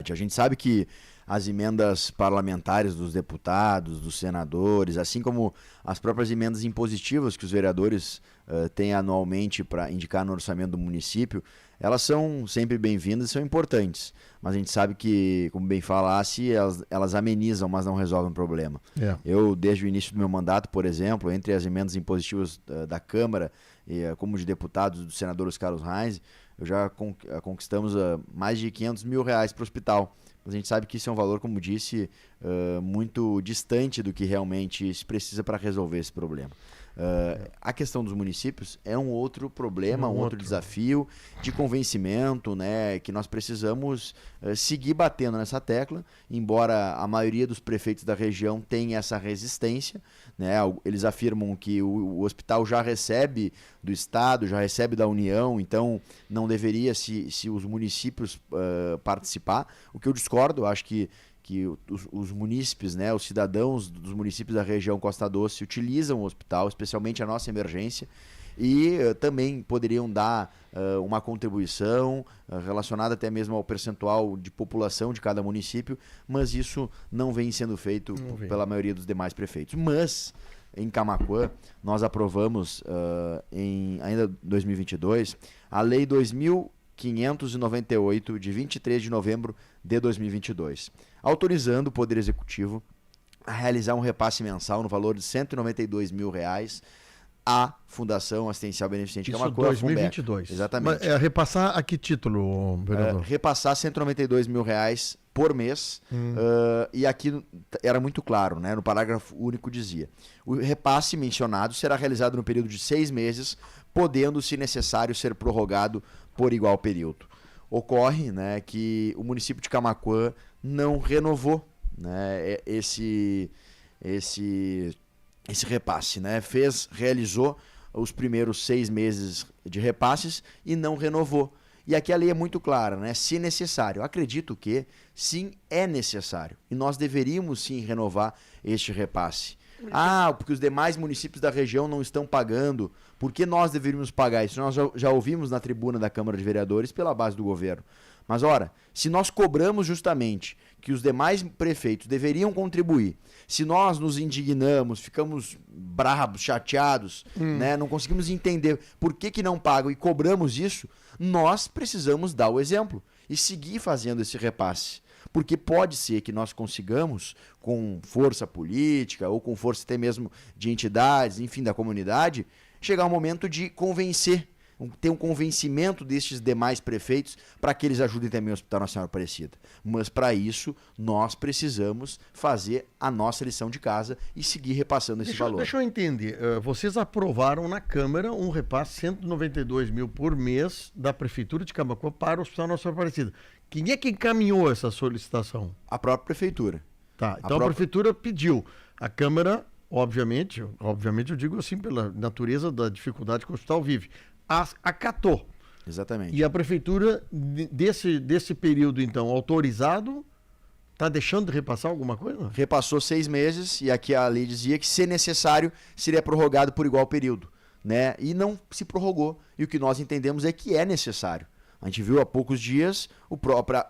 A gente sabe que as emendas parlamentares dos deputados, dos senadores, assim como as próprias emendas impositivas que os vereadores têm anualmente para indicar no orçamento do município, elas são sempre bem-vindas e são importantes. Mas a gente sabe que, como bem falasse, elas amenizam, mas não resolvem o problema. Eu, desde o início do meu mandato, por exemplo, entre as emendas impositivas da Câmara, como de deputados do senador Carlos Reis, eu já conquistamos mais de R$500 mil para o hospital. Mas a gente sabe que isso é um valor, como disse, muito distante do que realmente se precisa para resolver esse problema. A questão dos municípios é um outro problema, um outro desafio de convencimento, né, que nós precisamos seguir batendo nessa tecla, embora a maioria dos prefeitos da região tenha essa resistência, né, eles afirmam que o hospital já recebe do Estado, já recebe da União, então não deveria se os municípios participar, o que eu discordo. Eu acho que os munícipes, né, os cidadãos dos municípios da região Costa Doce utilizam o hospital, especialmente a nossa emergência, e também poderiam dar uma contribuição relacionada até mesmo ao percentual de população de cada município, mas isso não vem sendo feito pela maioria dos demais prefeitos. Mas em Camaquã nós aprovamos ainda em 2022 a Lei 2.598 de 23 de novembro de 2022, autorizando o Poder Executivo a realizar um repasse mensal no valor de R$192 mil à Fundação Assistencial Beneficente Camaquã. 2022. Exatamente. Mas, repassar a que título, vereador? Repassar R$192 mil por mês, e aqui era muito claro, né? No parágrafo único dizia: o repasse mencionado será realizado no período de 6 meses, podendo, se necessário, ser prorrogado por igual período. Ocorre, né, que o município de Camaquã não renovou, né, esse repasse, né? Realizou os primeiros 6 meses de repasses e não renovou. E aqui a lei é muito clara, né? Se necessário. Acredito que sim, é necessário. E nós deveríamos sim renovar este repasse. Porque os demais municípios da região não estão pagando. Por que nós deveríamos pagar isso? Nós já ouvimos na tribuna da Câmara de Vereadores pela base do governo. Mas, ora, se nós cobramos justamente que os demais prefeitos deveriam contribuir, se nós nos indignamos, ficamos bravos, chateados, né, não conseguimos entender por que não pagam e cobramos isso, nós precisamos dar o exemplo e seguir fazendo esse repasse. Porque pode ser que nós consigamos, com força política ou com força até mesmo de entidades, enfim, da comunidade, chegar ao momento de convencer, ter um convencimento destes demais prefeitos para que eles ajudem também o Hospital Nossa Senhora Aparecida. Mas para isso nós precisamos fazer a nossa lição de casa e seguir repassando esse valor. Deixa eu entender, vocês aprovaram na Câmara um repasse de R$192 mil por mês da Prefeitura de Camaquã para o Hospital Nossa Senhora Aparecida. Quem é que encaminhou essa solicitação? A própria Prefeitura. Tá, então a Prefeitura pediu. A Câmara, obviamente eu digo assim pela natureza da dificuldade que o hospital vive, acatou. Exatamente. E a Prefeitura, desse período, então, autorizado, está deixando de repassar alguma coisa? Repassou 6 meses, e aqui a lei dizia que, se necessário, seria prorrogado por igual período, né? E não se prorrogou. E o que nós entendemos é que é necessário. A gente viu há poucos dias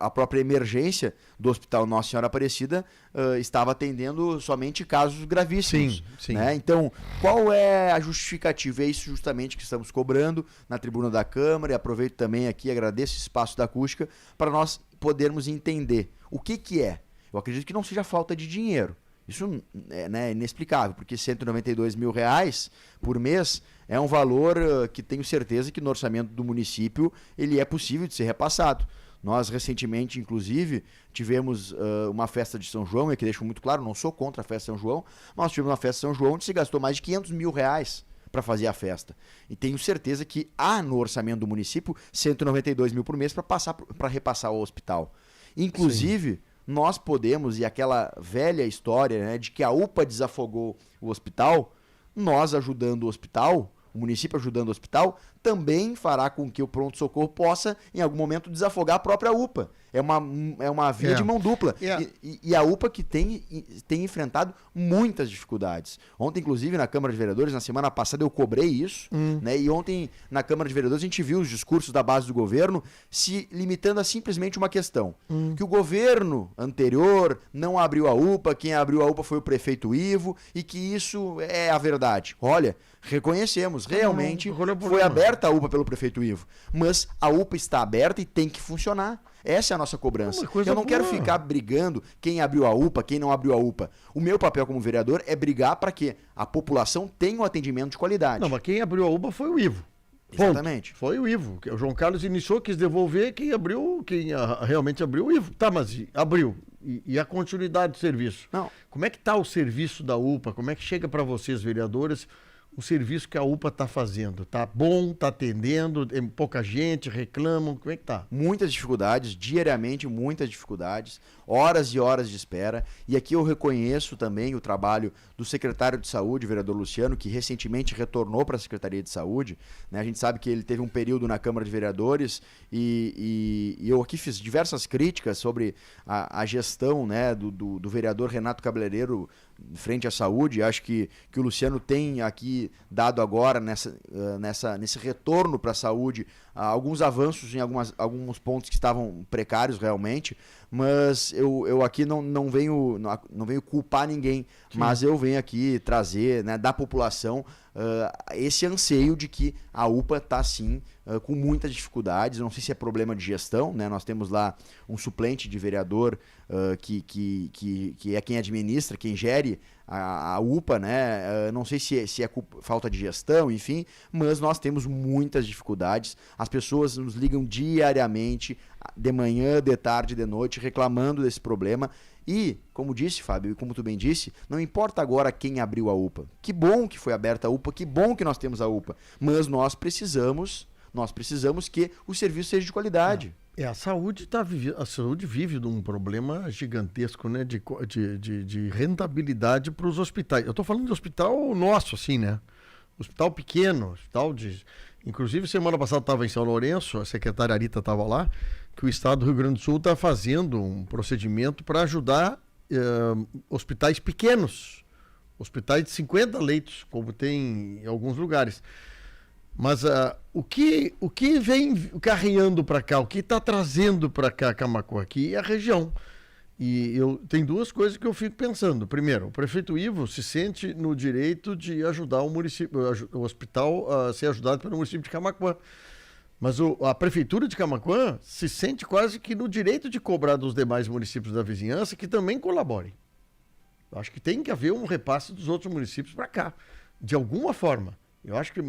a própria emergência do Hospital Nossa Senhora Aparecida estava atendendo somente casos gravíssimos. Sim. Né? Então, qual é a justificativa? É isso justamente que estamos cobrando na tribuna da Câmara, e aproveito também aqui, agradeço o espaço da acústica, para nós podermos entender o que é. Eu acredito que não seja falta de dinheiro. Isso é inexplicável, porque R$192 mil por mês é um valor que tenho certeza que no orçamento do município ele é possível de ser repassado. Nós recentemente, inclusive, tivemos uma festa de São João, e que deixo muito claro, não sou contra a festa de São João, mas nós tivemos uma festa de São João onde se gastou mais de R$500 mil para fazer a festa. E tenho certeza que há no orçamento do município R$192 mil por mês para repassar ao hospital. Inclusive, nós podemos, e aquela velha história, né, de que a UPA desafogou o hospital, nós ajudando o hospital, o município ajudando o hospital, também fará com que o pronto-socorro possa, em algum momento, desafogar a própria UPA. É uma via de mão dupla. E a UPA que tem enfrentado muitas dificuldades. Ontem, inclusive, na Câmara de Vereadores, na semana passada, eu cobrei isso. Né? E ontem, na Câmara de Vereadores, a gente viu os discursos da base do governo se limitando a simplesmente uma questão. Que o governo anterior não abriu a UPA, quem abriu a UPA foi o prefeito Ivo, e que isso é a verdade. Olha, reconhecemos, realmente foi aberta a UPA pelo prefeito Ivo. Mas a UPA está aberta e tem que funcionar. Essa é a nossa cobrança. Eu não quero ficar brigando quem abriu a UPA, quem não abriu a UPA. O meu papel como vereador é brigar para que a população tenha um atendimento de qualidade. Não, mas quem abriu a UPA foi o Ivo. Exatamente. Foi o Ivo. O João Carlos iniciou, quis devolver, quem realmente abriu o Ivo. Tá, mas abriu. E a continuidade do serviço? Não. Como é que está o serviço da UPA? Como é que chega para vocês, vereadores, o serviço que a UPA está fazendo? Tá bom? Está atendendo? Tem pouca gente? Reclamam? Como é que tá? Muitas dificuldades, diariamente muitas dificuldades, horas e horas de espera. E aqui eu reconheço também o trabalho do secretário de Saúde, vereador Luciano, que recentemente retornou para a Secretaria de Saúde. Né? A gente sabe que ele teve um período na Câmara de Vereadores e eu aqui fiz diversas críticas sobre a gestão, né, do vereador Renato Cabeleireiro frente à saúde. Acho que o Luciano tem aqui dado agora nesse retorno para a saúde alguns avanços em alguns pontos que estavam precários realmente, mas eu aqui não venho culpar ninguém. Sim. Mas eu venho aqui trazer, né, da população esse anseio de que a UPA está sim com muitas dificuldades. Eu não sei se é problema de gestão, né? Nós temos lá um suplente de vereador que é quem administra, quem gere a UPA, né? Não sei se é falta de gestão, enfim, mas nós temos muitas dificuldades. As pessoas nos ligam diariamente, de manhã, de tarde, de noite, reclamando desse problema. E, como disse, Fábio, e como tu bem disse, não importa agora quem abriu a UPA. Que bom que foi aberta a UPA, que bom que nós temos a UPA. Mas nós precisamos que o serviço seja de qualidade. A saúde vive de um problema gigantesco, né, de rentabilidade para os hospitais. Eu estou falando de hospital nosso, assim, né? Hospital pequeno, Inclusive, semana passada estava em São Lourenço, a secretária Arita estava lá, que o Estado do Rio Grande do Sul está fazendo um procedimento para ajudar hospitais pequenos, hospitais de 50 leitos, como tem em alguns lugares. Mas o que vem carreando para cá, o que está trazendo para cá Camaquã aqui é a região. E tem duas coisas que eu fico pensando. Primeiro, o prefeito Ivo se sente no direito de ajudar o hospital a ser ajudado pelo município de Camaquã. Mas a prefeitura de Camaquã se sente quase que no direito de cobrar dos demais municípios da vizinhança que também colaborem. Eu acho que tem que haver um repasse dos outros municípios para cá, de alguma forma. Eu acho que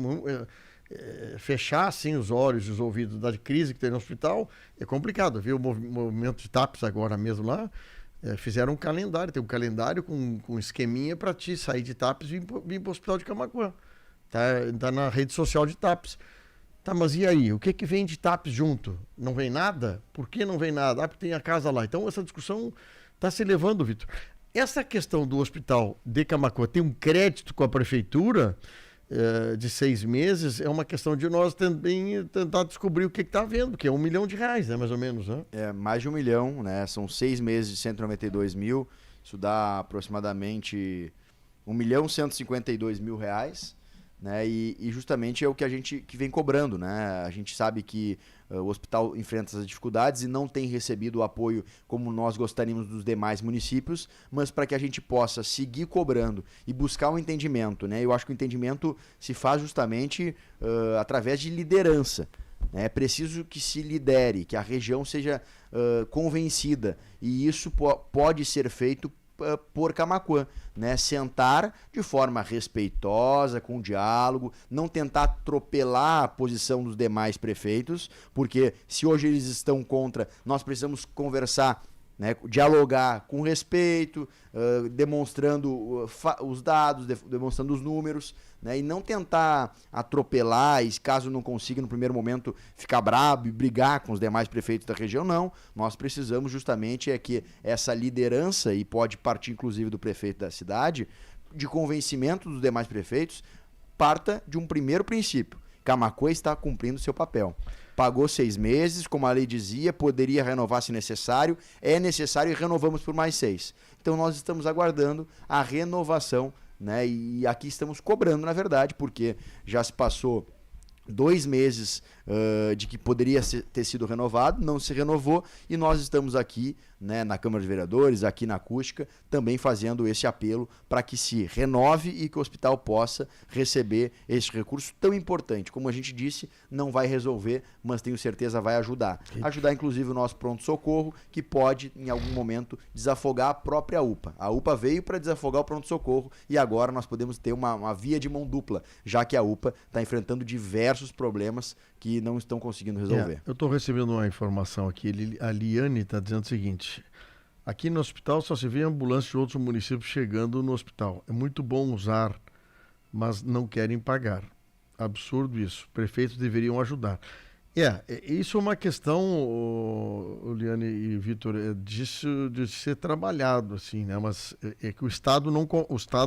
fechar assim os olhos e os ouvidos da crise que tem no hospital é complicado. Viu o movimento de TAPS agora mesmo lá, fizeram um calendário, tem um calendário com esqueminha para te sair de TAPS e vir para o hospital de Camaquã. Tá na rede social de TAPS. Tá, mas e aí? O que vem de TAPS junto? Não vem nada? Por que não vem nada? Porque tem a casa lá. Então essa discussão está se levando, Vitor. Essa questão do hospital de Camaquã tem um crédito com a prefeitura de 6 meses, é uma questão de nós também tentar descobrir o que está havendo, porque é R$1 milhão, né, mais ou menos, né? É mais de 1 milhão, né? São 6 meses de 192 mil, isso dá aproximadamente R$1.152.000, né? E justamente é o que a gente que vem cobrando, né? A gente sabe que o hospital enfrenta essas dificuldades e não tem recebido o apoio como nós gostaríamos dos demais municípios, mas para que a gente possa seguir cobrando e buscar um entendimento, né? Eu acho que o entendimento se faz justamente através de liderança. É preciso que se lidere, que a região seja convencida, e isso pode ser feito por Camaquã, né? Sentar de forma respeitosa, com diálogo, não tentar atropelar a posição dos demais prefeitos, porque se hoje eles estão contra, nós precisamos conversar, né? Dialogar com respeito, demonstrando os dados, demonstrando os números, né? E não tentar atropelar, e caso não consiga no primeiro momento ficar bravo e brigar com os demais prefeitos da região, não. Nós precisamos justamente que essa liderança, e pode partir inclusive do prefeito da cidade, de convencimento dos demais prefeitos, parta de um primeiro princípio, Camaquã está cumprindo seu papel. Pagou 6 meses, como a lei dizia, poderia renovar se necessário, é necessário e renovamos por mais 6. Então nós estamos aguardando a renovação, né? E aqui estamos cobrando, na verdade, porque já se passou 2 meses de que poderia ter sido renovado, não se renovou, e nós estamos aqui, né, na Câmara de Vereadores, aqui na Acústica, também fazendo esse apelo para que se renove e que o hospital possa receber esse recurso tão importante. Como a gente disse, não vai resolver, mas tenho certeza vai ajudar. Ajudar, inclusive, o nosso pronto-socorro, que pode, em algum momento, desafogar a própria UPA. A UPA veio para desafogar o pronto-socorro e agora nós podemos ter uma via de mão dupla, já que a UPA está enfrentando diversos problemas que não estão conseguindo resolver. Eu estou recebendo uma informação aqui. A Liane está dizendo o seguinte: aqui no hospital só se vê ambulância de outros municípios chegando no hospital. É muito bom usar, mas não querem pagar. Absurdo isso. Prefeitos deveriam ajudar. Isso é uma questão, Liane e Vitor, de ser trabalhado, assim, né? Mas é que o Estado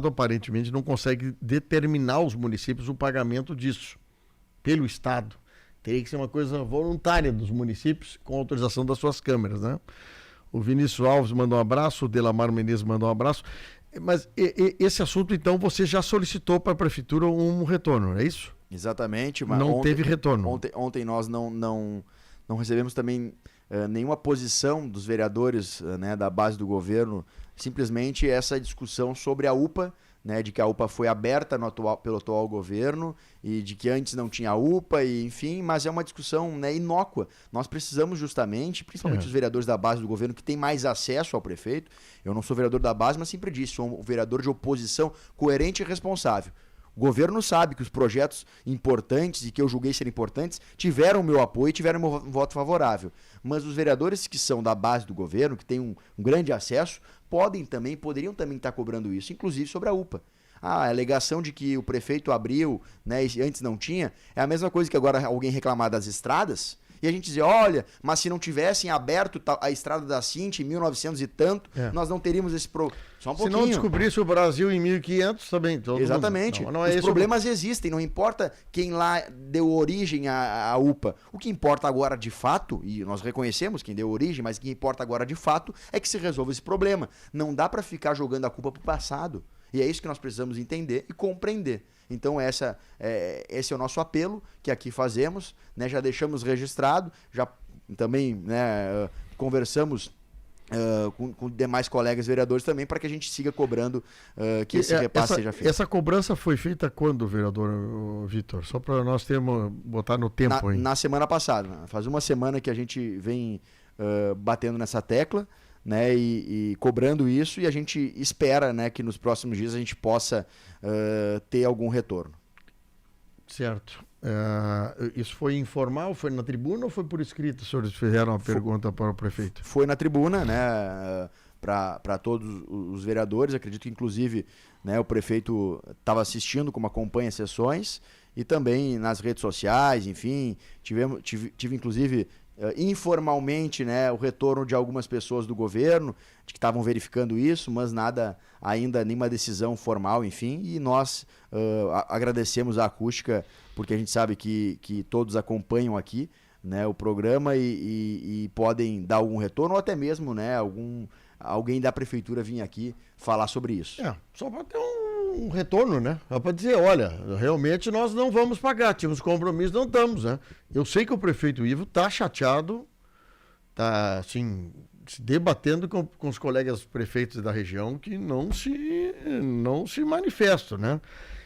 aparentemente não consegue determinar aos municípios o pagamento disso pelo Estado. Teria que ser uma coisa voluntária dos municípios, com autorização das suas câmeras, né? O Vinícius Alves mandou um abraço, o Delamar Menezes mandou um abraço. Mas esse assunto, então, você já solicitou para a Prefeitura um retorno, é isso? Exatamente. Mas não teve retorno. Ontem nós não recebemos também nenhuma posição dos vereadores, né, da base do governo, simplesmente essa discussão sobre a UPA, né, de que a UPA foi aberta pelo atual governo e de que antes não tinha UPA, e, enfim, mas é uma discussão, né, inócua. Nós precisamos justamente, principalmente os vereadores da base do governo que têm mais acesso ao prefeito. Eu não sou vereador da base, mas sempre disse, sou um vereador de oposição coerente e responsável. O governo sabe que os projetos importantes e que eu julguei serem importantes tiveram o meu apoio e tiveram o meu voto favorável. Mas os vereadores que são da base do governo, que têm um grande acesso, poderiam também estar cobrando isso, inclusive sobre a UPA. A alegação de que o prefeito abriu, né, e antes não tinha, é a mesma coisa que agora alguém reclamar das estradas. E a gente dizer, olha, mas se não tivessem aberto a estrada da Cinti em 1900 e tanto, nós não teríamos esse problema. Só um pouquinho. Se não descobrisse o Brasil em 1500, também. Exatamente. Os problemas existem, não importa quem lá deu origem à UPA. O que importa agora de fato, e nós reconhecemos quem deu origem, mas o que importa agora de fato é que se resolva esse problema. Não dá para ficar jogando a culpa pro passado. E é isso que nós precisamos entender e compreender. Então esse é o nosso apelo que aqui fazemos, né? Já deixamos registrado, já também, né, conversamos com demais colegas vereadores também para que a gente siga cobrando que esse repasse seja feito. Essa cobrança foi feita quando, vereador Vitor? Só para nós botar no tempo aí. Na semana passada. Faz uma semana que a gente vem batendo nessa tecla, né, e cobrando isso, e a gente espera, né, que nos próximos dias a gente possa ter algum retorno. Certo. Isso foi informal, foi na tribuna ou foi por escrito? Os senhores fizeram uma pergunta para o prefeito? Foi na tribuna, né, para todos os vereadores. Acredito que, inclusive, né, o prefeito estava assistindo, como acompanha as sessões, e também nas redes sociais, enfim, tive inclusive informalmente, né, o retorno de algumas pessoas do governo de que estavam verificando isso, mas nada ainda, nenhuma decisão formal, enfim, e nós agradecemos a Acústica porque a gente sabe que todos acompanham aqui, né, o programa e podem dar algum retorno ou até mesmo, né, alguém da prefeitura vir aqui falar sobre isso. Só para ter um retorno, né? Só para dizer, olha, realmente nós não vamos pagar, tínhamos compromisso, não estamos, né? Eu sei que o prefeito Ivo está chateado, está assim, se debatendo com os colegas prefeitos da região que não se manifestam, né?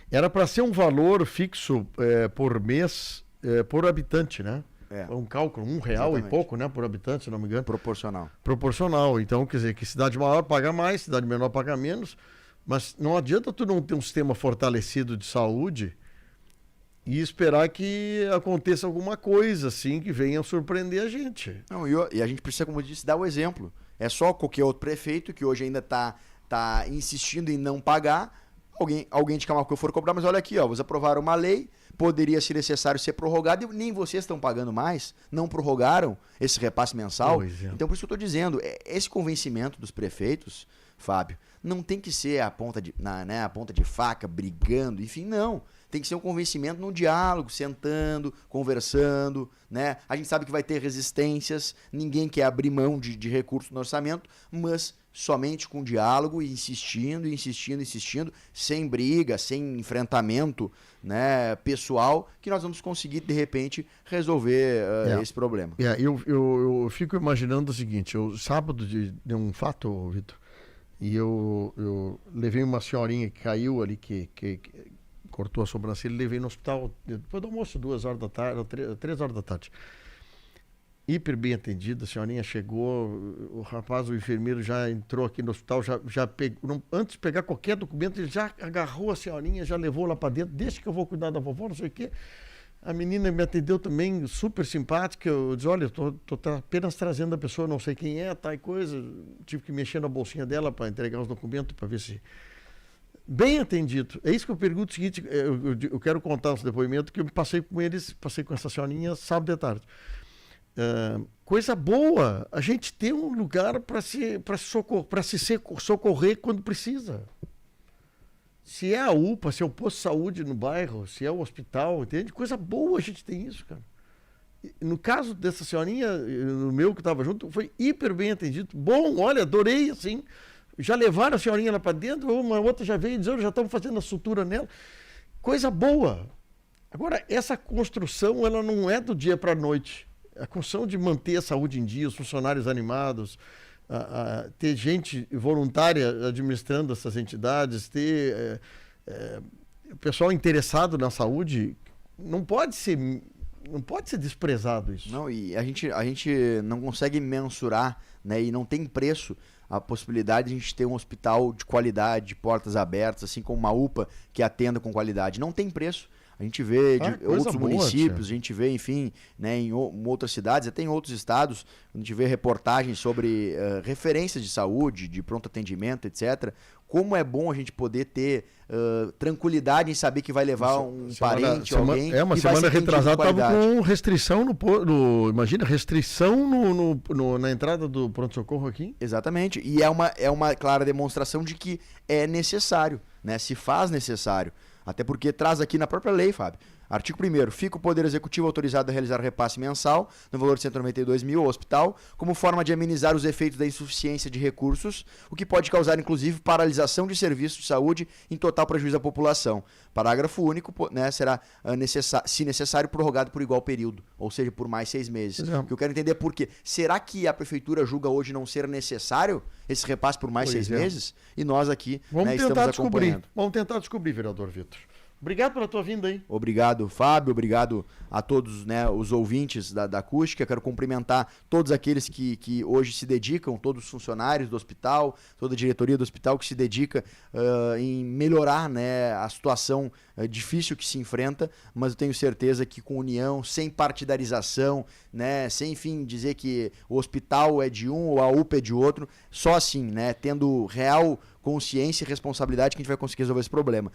Era para ser um valor fixo por mês, por habitante, né? Um cálculo, R$1 e pouco, né, por habitante, se não me engano. Proporcional. Então, quer dizer, que cidade maior paga mais, cidade menor paga menos. Mas não adianta tu não ter um sistema fortalecido de saúde e esperar que aconteça alguma coisa, assim, que venha surpreender a gente. Não, e a gente precisa, como eu disse, dar o exemplo. É só qualquer outro prefeito que hoje ainda está insistindo em não pagar. Alguém de Camaquã for cobrar, mas olha aqui, ó, vocês aprovaram uma lei, poderia, se necessário, ser prorrogado, e nem vocês estão pagando mais, não prorrogaram esse repasse mensal. Então, por isso que eu estou dizendo, esse convencimento dos prefeitos Fábio, não tem que ser a ponta de faca, brigando, enfim, não. Tem que ser um convencimento num diálogo, sentando, conversando, né? A gente sabe que vai ter resistências, ninguém quer abrir mão de recursos no orçamento, mas somente com diálogo e insistindo, sem briga, sem enfrentamento, né, pessoal, que nós vamos conseguir, de repente, resolver esse problema. Eu fico imaginando o seguinte, sábado de um fato, Vitor, e eu levei uma senhorinha que caiu ali, que cortou a sobrancelha, levei no hospital depois do almoço, 2 horas da tarde, 3 horas da tarde. Hiper bem atendida, a senhorinha chegou, o rapaz, o enfermeiro já entrou aqui no hospital, já pegou, antes de pegar qualquer documento, ele já agarrou a senhorinha, já levou lá para dentro, deixa que eu vou cuidar da vovó, não sei o quê. A menina me atendeu também, super simpática, eu disse, olha, eu tô apenas trazendo a pessoa, não sei quem é, tá, e coisa, tive que mexer na bolsinha dela para entregar os documentos, para ver se... Bem atendido. É isso que eu pergunto o seguinte, eu quero contar os depoimentos que eu passei com essa senhorinha sábado de tarde. Coisa boa, a gente tem um lugar para se socorrer quando precisa. Se é a UPA, se é o posto de saúde no bairro, se é o hospital, entende? Coisa boa a gente tem isso, cara. No caso dessa senhorinha, no meu que estava junto, foi hiper bem atendido. Bom, olha, adorei, assim. Já levaram a senhorinha lá para dentro, uma outra já veio dizer, já estamos fazendo a sutura nela. Coisa boa. Agora, essa construção, ela não é do dia para a noite. A construção de manter a saúde em dia, os funcionários animados, ter gente voluntária administrando essas entidades, ter o pessoal interessado na saúde, não pode ser desprezado isso. Não, e a gente não consegue mensurar, né, e não tem preço a possibilidade de a gente ter um hospital de qualidade, de portas abertas, assim como uma UPA que atenda com qualidade. Não tem preço. A gente vê de outros municípios, a gente vê, enfim, né, em outras cidades, até em outros estados, a gente vê reportagens sobre referências de saúde, de pronto atendimento, etc. Como é bom a gente poder ter tranquilidade em saber que vai levar parente, alguém. Uma semana retrasada estava com restrição imagina, restrição na entrada do pronto-socorro aqui. Exatamente. E é uma clara demonstração de que é necessário, né? Se faz necessário. Até porque traz aqui na própria lei, Fábio. Artigo 1º. Fica o Poder Executivo autorizado a realizar repasse mensal no valor de 192 mil ao hospital, como forma de amenizar os efeitos da insuficiência de recursos, o que pode causar, inclusive, paralisação de serviços de saúde em total prejuízo à população. Parágrafo único, né, será, se necessário, prorrogado por igual período, ou seja, por mais 6 meses. O que eu quero entender é por quê. Será que a Prefeitura julga hoje não ser necessário esse repasse por mais 6 meses? E nós aqui estamos acompanhando. Vamos tentar descobrir, vereador Vitor. Obrigado pela tua vinda aí. Obrigado, Fábio. Obrigado a todos, né, os ouvintes da Acústica. Quero cumprimentar todos aqueles que hoje se dedicam, todos os funcionários do hospital, toda a diretoria do hospital que se dedica em melhorar, né, a situação difícil que se enfrenta, mas eu tenho certeza que com união, sem partidarização, né, sem, enfim, dizer que o hospital é de um ou a UPA é de outro, só assim, né, tendo real consciência e responsabilidade que a gente vai conseguir resolver esse problema.